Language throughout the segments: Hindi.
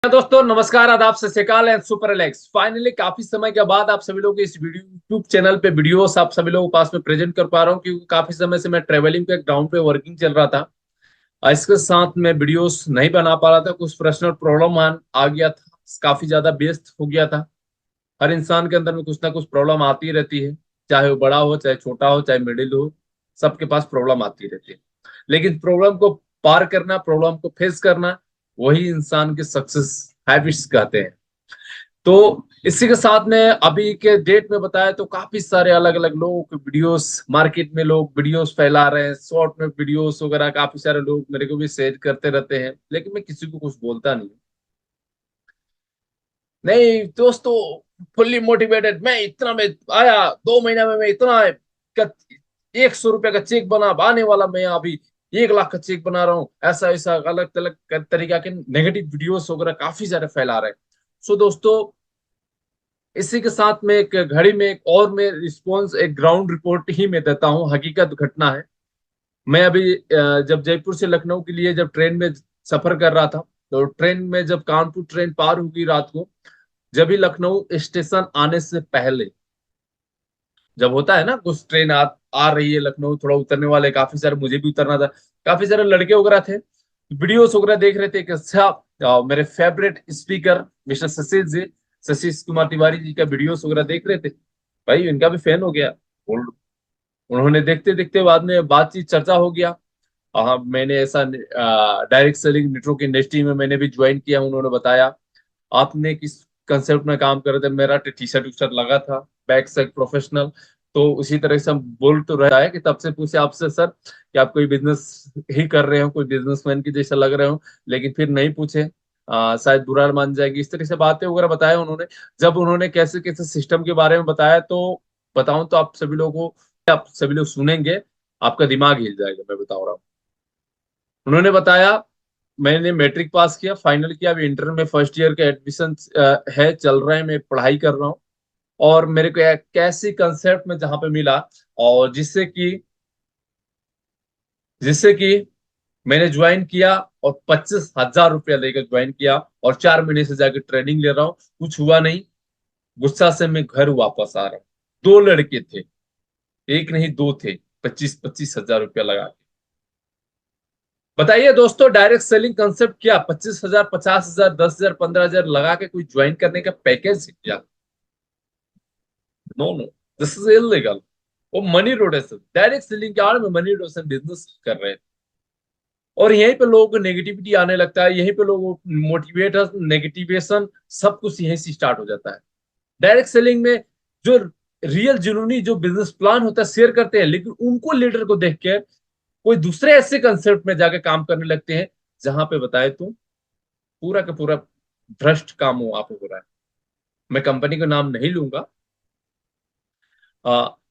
दोस्तों नमस्कार, आदाब, सत श्री अकाल एंड सुपर एलेक्स। फाइनली काफी समय के बाद आप सभी लोग इस वीडियो यूट्यूब चैनल पे वीडियोस आप सभी लोगों के पास में प्रेजेंट कर पा रहा हूँ, क्योंकि काफी समय से मैं ट्रेवलिंग पे ग्राउंड पे वर्किंग चल रहा था और इसके साथ मैं वीडियोस नहीं बना पा रहा था। कुछ पर्सनल प्रॉब्लम आ गया था, काफी ज्यादा व्यस्त हो गया था। हर इंसान के अंदर में कुछ ना कुछ प्रॉब्लम आती रहती है, चाहे वो बड़ा हो, चाहे छोटा हो, चाहे मिडिल हो, सबके पास प्रॉब्लम आती रहती है। लेकिन प्रॉब्लम को पार करना, प्रॉब्लम को फेस करना, वही इंसान के सक्सेस हैबिट्स कहते हैं। तो इसी के साथ में अभी के डेट में बताया तो काफी सारे अलग अलग लोगों के वीडियोस मार्केट में लोग वीडियोस फैला रहे हैं, शॉर्ट में वीडियोस वगैरह काफी सारे लोग मेरे को भी शेयर करते रहते हैं, लेकिन मैं किसी को कुछ बोलता नहीं। नहीं दोस्तों, फुल्ली मोटिवेटेड, मैं इतना में आया, 2 महीना में मैं इतना का 100 रुपये का चेक बना आने वाला, मैं अभी 1 लाख का चेक बना रहा हूँ, ऐसा ऐसा अलग अलग तरीका के नेगेटिव वीडियोस वगैरह काफी सारे फैला रहे हैं। सो दोस्तों, इसी के साथ में एक घड़ी में एक और मैं रिस्पॉन्स एक ग्राउंड रिपोर्ट ही मैं देता हूँ, हकीकत घटना है। मैं अभी जब जयपुर से लखनऊ के लिए जब ट्रेन में सफर कर रहा था, तो ट्रेन में जब कानपुर ट्रेन पार होगी रात को, जब भी लखनऊ स्टेशन आने से पहले, जब होता है ना कुछ ट्रेन आ रही है लखनऊ, थोड़ा उतरने वाले काफी सारे, मुझे भी उतरना था, काफी सारे लड़के वगैरह थे, वीडियोस वगैरह देख रहे थे कि अच्छा, मेरे favourite speaker mister Shashish Kumar Tiwari ji का वीडियोस वगैरह देख रहे थे। भाई इनका भी फैन हो गया। उन- उन्होंने देखते देखते बाद में बातचीत चर्चा हो गया। हाँ, मैंने ऐसा डायरेक्ट सेलिंग नेटवर्क इंडस्ट्री में मैंने भी ज्वाइन किया। उन्होंने बताया आपने किस कंसेप्ट में काम कर रहे थे, मेरा टी शर्ट उशर्ट लगा था, बैक सेक प्रोफेशनल। तो उसी तरह से हम बोल तो रहा है कि तब से पूछे आपसे सर कि आप कोई बिजनेस ही कर रहे हो, कोई बिजनेसमैन की जैसा लग रहे हो, लेकिन फिर नहीं पूछे, शायद बुरा मान जाएगी, इस तरह से बातें वगैरह बताया उन्होंने। जब उन्होंने कैसे कैसे सिस्टम के बारे में बताया, तो बताऊं तो आप सभी लोगों को, आप सभी लोग सुनेंगे, आपका दिमाग हिल जाएगा, मैं बता रहा हूँ। उन्होंने बताया मैंने मैट्रिक पास किया, फाइनल किया, अभी इंटर में फर्स्ट ईयर का एडमिशन है, चल रहा है, मैं पढ़ाई कर रहा हूँ। और मेरे को एक ऐसी कंसेप्ट में जहां पे मिला, और जिससे कि मैंने ज्वाइन किया और 25,000 रुपया लेकर ज्वाइन किया, और 4 महीने से जाकर ट्रेनिंग ले रहा हूँ, कुछ हुआ नहीं। गुस्सा से मैं घर वापस आ रहा हूँ। 2 लड़के थे, एक नहीं दो थे, 25,000 रुपया लगा के। बताइए दोस्तों, डायरेक्ट सेलिंग कंसेप्ट क्या 25,000, 50,000, 10,000, 15,000 लगा के कोई ज्वाइन करने का पैकेज है क्या? No no, this is illegal. वो मनी रोटेशन, डायरेक्ट सेलिंग के आड़ में मनी रोटेशन बिजनेस कर रहे हैं। और यहीं पे लोगों को नेगेटिविटी आने लगता है, यहीं पे लोगों को मोटिवेटर नेगेटिवेशन, सब कुछ यहीं से स्टार्ट हो जाता है। डायरेक्ट सेलिंग में जो रियल जुनूनी जो बिजनेस प्लान होता है शेयर करते हैं, लेकिन उनको लीडर को देख के कोई दूसरे ऐसे कंसेप्ट में जाके काम करने लगते हैं, जहां पे बताए तो पूरा का पूरा भ्रष्ट काम वहां पे हो रहा है। मैं कंपनी का नाम नहीं लूंगा।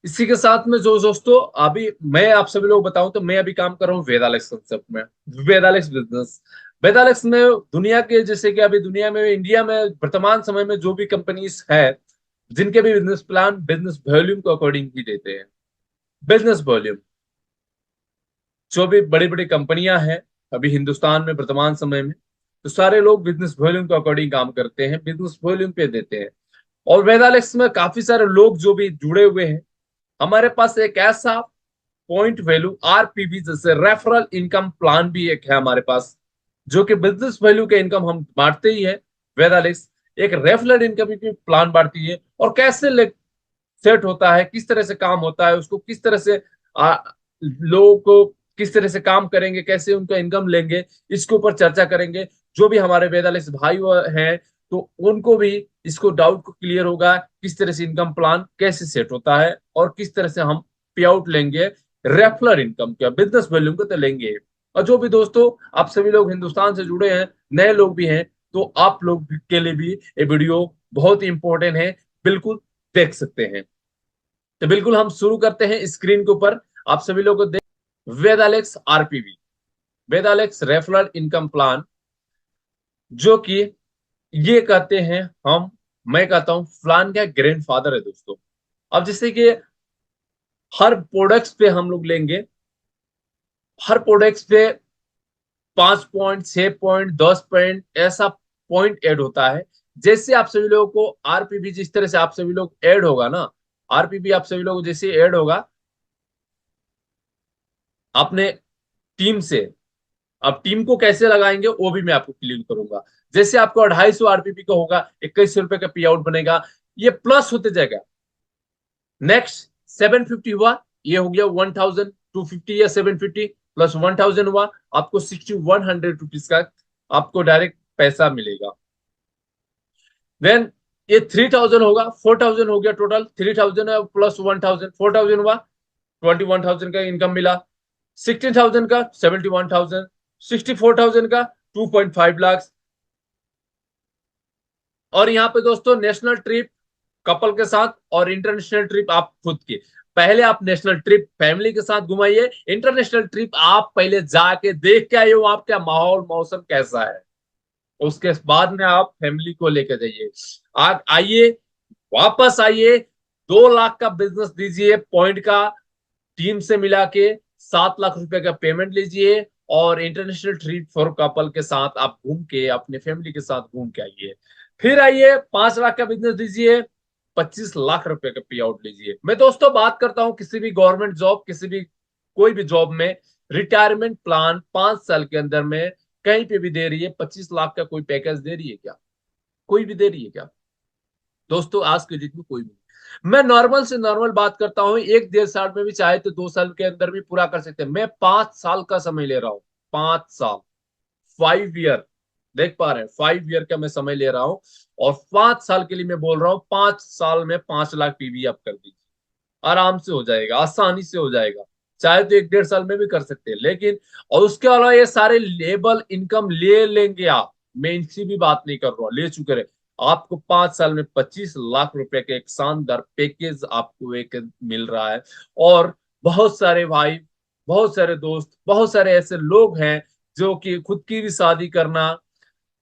इसी के साथ में जो दोस्तों, अभी मैं आप सभी लोग बताऊं तो मैं अभी काम कर रहा हूँ वेदालेक्स कंसेप्ट में, वेदालेक्स बिजनेस। वेदालेक्स में दुनिया के, जैसे कि अभी दुनिया में, इंडिया में वर्तमान समय में जो भी कंपनीज है, जिनके भी बिजनेस प्लान बिजनेस वॉल्यूम को अकॉर्डिंग ही देते हैं। बिजनेस वॉल्यूम, जो भी बड़ी बड़ी कंपनियां हैं अभी हिंदुस्तान में वर्तमान समय में, तो सारे लोग बिजनेस वॉल्यूम के अकॉर्डिंग काम करते हैं, बिजनेस वॉल्यूम पे देते हैं। और वेदालेक्स में काफी सारे लोग जो भी जुड़े हुए हैं। हमारे पास एक ऐसा पॉइंट वैल्यू आरपीवी जैसे रेफरल इनकम प्लान भी एक है हमारे पास, जो कि बिजनेस वैल्यू के इनकम हम बांटते ही है। वेदालेक्स एक रेफरल इनकम की प्लान बांटती है, और कैसे सेट होता है, किस तरह से काम होता है, उसको किस तरह से लोगों को किस तरह से काम करेंगे, कैसे उनका इनकम लेंगे, इसके ऊपर चर्चा करेंगे। जो भी हमारे वेदालेस भाई हैं, तो उनको भी इसको डाउट को क्लियर होगा, किस तरह से इनकम प्लान कैसे सेट होता है, और किस तरह से हम पे आउट लेंगे, रेफलर इनकम क्या बिजनेस वॉल्यूम को तो लेंगे। और जो भी दोस्तों, आप सभी लोग हिंदुस्तान से जुड़े हैं, नए लोग भी हैं, तो आप लोग के लिए भी ये वीडियो बहुत ही इंपॉर्टेंट है, बिल्कुल देख सकते हैं। तो बिल्कुल हम शुरू करते हैं स्क्रीन के ऊपर, आप सभी लोगों को देख। वेदालेक्स आरपीवी, वेदालेक्स रेफरल इनकम प्लान, जो कि ये कहते हैं हम, मैं कहता हूं प्लान का ग्रैंडफादर है दोस्तों। अब जैसे कि हर प्रोडक्ट्स पे हम लोग लेंगे, हर प्रोडक्ट्स पे 5 पॉइंट, 6 पॉइंट, 10 पॉइंट, ऐसा पॉइंट ऐड होता है। जैसे आप सभी लोगों को आरपीबी, जिस तरह से आप सभी लोग ऐड होगा ना, आरपीबी आप सभी लोगों जैसे ऐड होगा अपने टीम से, अब टीम को कैसे लगाएंगे वो भी मैं आपको क्लियर करूंगा। जैसे आपको 250 आरपीपी का होगा, 2100 रुपए का पे आउट बनेगा, ये प्लस होते जाएगा। नेक्स्ट 750 हुआ, ये हो गया 1250 या 750 प्लस 1000 हुआ, आपको 6100 रुपीज का आपको डायरेक्ट पैसा मिलेगा। देन ये 3000 होगा, 4000 हो गया टोटल, 3000 प्लस 1000, 4000 हुआ, 21,000 का इनकम मिला। 16,000 का 71,000, 64,000 का 2.5 लाख। और यहाँ पे दोस्तों नेशनल ट्रिप कपल के साथ और इंटरनेशनल ट्रिप आप खुद के, पहले आप नेशनल ट्रिप फैमिली के साथ घुमाइए, इंटरनेशनल ट्रिप आप पहले जाके देख के आइए वहां क्या माहौल मौसम कैसा है, उसके बाद में आप फैमिली को लेकर जाइए। आप आइए, वापस आइए, 2 लाख का बिजनेस दीजिए पॉइंट का, टीम से मिला के 7 लाख रुपए का पेमेंट लीजिए और इंटरनेशनल ट्रिप फॉर कपल के साथ आप घूम के अपने फैमिली के साथ घूम के आइए। फिर आइए 5 लाख का बिजनेस दीजिए, 25 लाख रुपए का पे आउट लीजिए। मैं दोस्तों बात करता हूं किसी भी गवर्नमेंट जॉब, किसी भी कोई भी जॉब में रिटायरमेंट प्लान 5 साल के अंदर में कहीं पे भी दे रही है, 25 लाख का कोई पैकेज दे रही है क्या? कोई भी दे रही है क्या दोस्तों? आज के डेट में कोई भी नहीं। मैं नॉर्मल से नॉर्मल बात करता हूँ, 1 1.5 साल में भी चाहे तो 2 साल के अंदर भी पूरा कर सकते हैं। मैं 5 साल का समय ले रहा हूँ, 5 साल, 5 ईयर, देख पा रहे हैं, 5 ईयर का मैं समय ले रहा हूँ और 5 साल के लिए मैं बोल रहा हूँ, 5 साल में 5 लाख पीवी आप कर दीजिए, आराम से हो जाएगा, आसानी से हो जाएगा। चाहे तो 1 1.5 साल में भी कर सकते हैं, लेकिन और उसके अलावा ये सारे लेबल इनकम ले लेंगे आप, मैं इनकी भी बात नहीं कर रहा हूँ, ले चुके रहे। आपको 5 साल में 25 लाख रुपए का एक शानदार पैकेज आपको एक मिल रहा है। और बहुत सारे भाई, बहुत सारे दोस्त, बहुत सारे ऐसे लोग हैं जो कि खुद की भी शादी करना,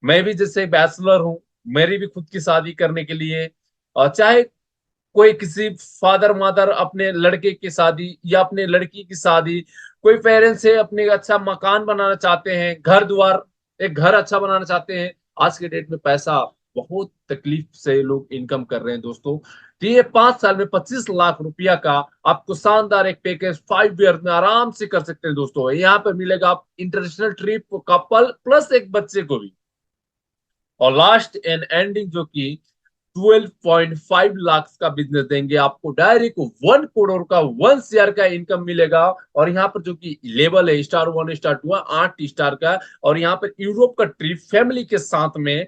मैं भी जैसे बैचलर हूँ, मेरी भी खुद की शादी करने के लिए, और चाहे कोई किसी फादर मदर अपने लड़के की शादी या अपने लड़की की शादी, कोई पेरेंट्स है अपने अच्छा मकान बनाना चाहते हैं, घर द्वार, एक घर अच्छा बनाना चाहते हैं। आज के डेट में पैसा बहुत तकलीफ से लोग इनकम कर रहे हैं दोस्तों। तो ये 5 साल में 25 लाख रुपया का आपको शानदार एक पैकेज 5 ईयर में आराम से कर सकते हैं दोस्तों। यहाँ पे मिलेगा आप इंटरनेशनल ट्रिप कपल प्लस एक बच्चे को भी, और लास्ट एंड एंडिंग जो कि 12.5 लाख का बिजनेस देंगे आपको, डायरेक्ट 1 करोड़ का 1 शेयर का इनकम मिलेगा। और यहाँ पर जो कि लेवल है स्टार 1 स्टार 2 8 स्टार का, और यहाँ पर यूरोप का ट्रिप फैमिली के साथ में,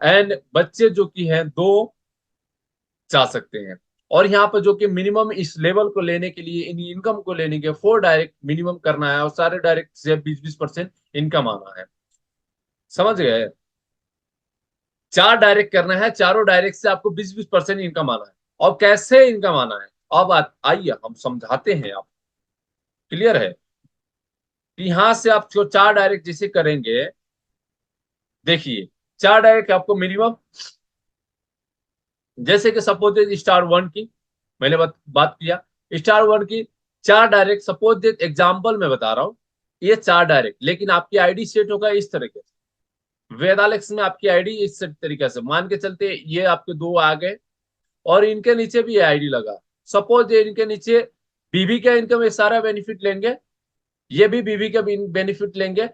एंड बच्चे जो कि हैं 2 जा सकते हैं। और यहाँ पर जो कि मिनिमम इस लेवल को लेने के लिए, इन इनकम को लेने के 4 डायरेक्ट मिनिमम करना है और सारे डायरेक्ट से 20-20% इनकम आना है, समझ गए? 4 डायरेक्ट करना है, चारों डायरेक्ट से आपको 20-20% इनकम आना है। और कैसे इनकम आना है अब आइए हम समझाते हैं, आप क्लियर है कि यहां से आप जो 4 डायरेक्ट जैसे करेंगे, देखिए 4 डायरेक्ट आपको मिनिमम, जैसे कि सपोज स्टार 1 की मैंने बात किया, स्टार 1 की 4 डायरेक्ट, सपोज एग्जाम्पल मैं बता रहा हूं, ये 4 डायरेक्ट, लेकिन आपकी आईडी सेट होगा इस तरीके से, वेदालेक्स में आपकी आईडी इस तरीके से मान के चलते, ये आपके 2 आ गए और इनके नीचे भी आईडी लगा, सपोज ये इनके नीचे बीबी का इनकम ये सारा बेनिफिट लेंगे, ये भी बीबी का बेनिफिट लेंगे,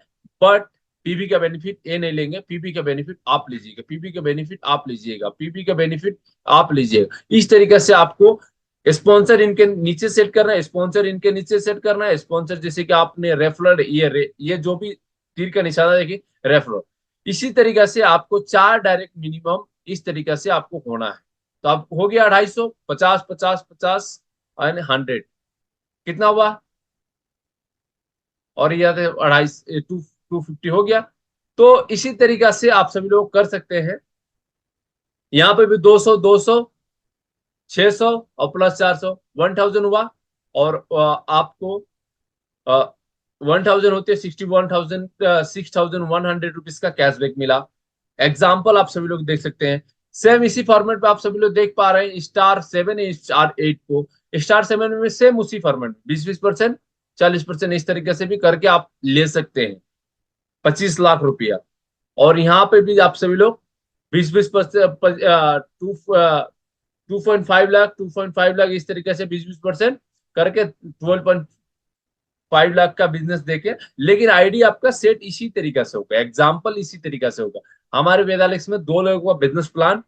बट पीबी का बेनिफिट ये नहीं लेंगे, पीबी का बेनिफिट आप लीजिएगा, पीबी का बेनिफिट आप लीजिएगा, पीबी का बेनिफिट आप लीजिएगा। इस तरीके से आपको स्पॉन्सर इनके नीचे सेट करना है, स्पॉन्सर इनके नीचे सेट करना है, स्पॉन्सर जैसे कि आपने रेफरल, ये जो भी तीर का निशाना देखिए रेफरल, इसी तरीके से आपको 4 डायरेक्ट मिनिमम इस तरीके से आपको होना है। तो अब हो गया 250, 50 50 50 एंड 100, कितना हुआ? और ये 250 हो गया। तो इसी तरीका से आप सभी लोग कर सकते हैं। यहाँ पे भी 200 200 600 और प्लस 400 1000 हुआ। और आपको 1000 होते 61,100 रुपीज का कैशबैक मिला। एग्जाम्पल आप सभी लोग देख सकते हैं, सेम इसी फॉर्मेट पे आप सभी लोग देख पा रहे हैं, स्टार 7 स्टार 8 को, स्टार 7 में सेम उसी फॉर्मेट 20-20% 40% इस तरीके से भी करके आप ले सकते हैं 25 लाख रुपया। और यहाँ पे भी आप सभी लोग 20-20%, 2.5 लाख 2.5 लाख इस तरीके से 20-20% करके 12.5 लाख का बिजनेस देके, लेकिन आईडी आपका सेट इसी तरीका से होगा, एग्जाम्पल इसी तरीका से होगा। हमारे वेदालेक्स में 2 लोगों का बिजनेस प्लान,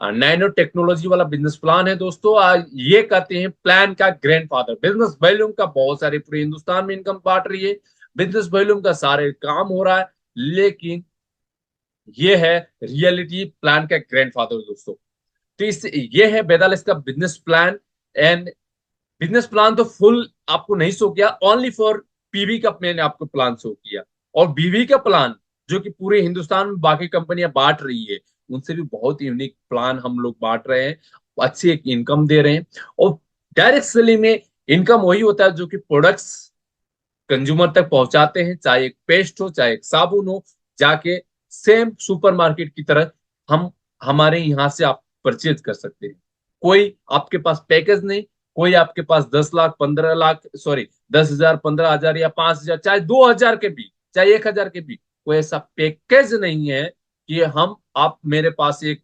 नैनो टेक्नोलॉजी वाला बिजनेस प्लान है दोस्तों। ये कहते हैं प्लान का ग्रैंडफादर। बिजनेस वॉल्यूम का बहुत सारे पूरे हिंदुस्तान में इनकम बांट रही है, बिजनेस वॉल्यूम का सारे काम हो रहा है, लेकिन ये है रियलिटी प्लान का ग्रैंडफादर दोस्तों। तो इस ये है वेदालेक्स का business plan. And business plan तो फुल आपको नहीं शो किया, ओनली फॉर पीवी का मैंने आपको प्लान शो किया। और बीवी का प्लान जो कि पूरे हिंदुस्तान में बाकी कंपनियां बांट रही है, उनसे भी बहुत यूनिक प्लान हम लोग बांट रहे हैं, अच्छी एक इनकम दे रहे हैं। और डायरेक्ट सेलिंग में इनकम वही होता है जो कि प्रोडक्ट्स कंज्यूमर तक पहुंचाते हैं, चाहे एक पेस्ट हो चाहे एक साबुन हो, जाके सेम सुपरमार्केट की तरह हम हमारे यहाँ से आप परचेज कर सकते हैं। कोई आपके पास पैकेज नहीं, कोई आपके पास 10 लाख 15 लाख, सॉरी 10,000 15,000 या 5,000 चाहे 2,000 के भी चाहे 1,000 के भी कोई ऐसा पैकेज नहीं है कि हम आप मेरे पास एक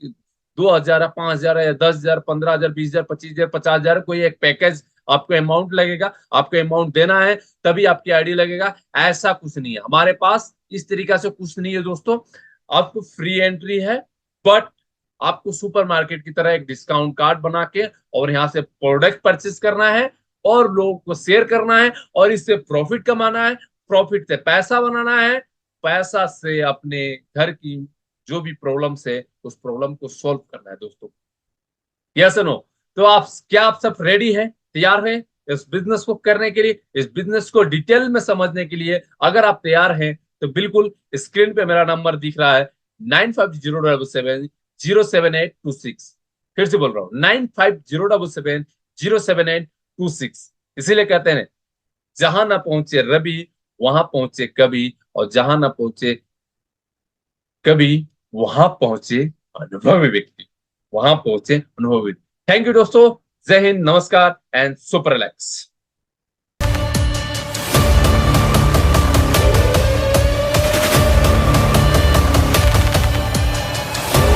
2,000 5,000 या 10,000 15,000 20,000 25,000 50,000 कोई एक पैकेज आपको अमाउंट लगेगा, आपको अमाउंट देना है तभी आपकी आईडी लगेगा, ऐसा कुछ नहीं है हमारे पास। इस तरीका से कुछ नहीं है दोस्तों। आपको फ्री एंट्री है, बट आपको सुपरमार्केट की तरह एक डिस्काउंट कार्ड बना के और यहाँ से प्रोडक्ट परचेस करना है और लोगों को शेयर करना है और इससे प्रॉफिट कमाना है, प्रॉफिट से पैसा बनाना है, पैसा से अपने घर की जो भी प्रॉब्लम्स है उस प्रॉब्लम को सॉल्व करना है दोस्तों। Yes no? तो आप क्या आप सब रेडी हैं, तैयार हैं इस बिजनेस को करने के लिए, इस बिजनेस को डिटेल में समझने के लिए? अगर आप तैयार हैं तो बिल्कुल स्क्रीन पे मेरा नंबर दिख रहा है 9507707826। फिर से बोल रहा हूँ 9507707826। इसीलिए कहते हैं जहां ना पहुंचे रवि वहां पहुंचे कवि, और जहां ना पहुंचे कभी वहां पहुंचे अनुभवी व्यक्ति, वहां पहुंचे अनुभवी। थैंक यू दोस्तों, जय हिंद, नमस्कार एंड सुपर रिलैक्स।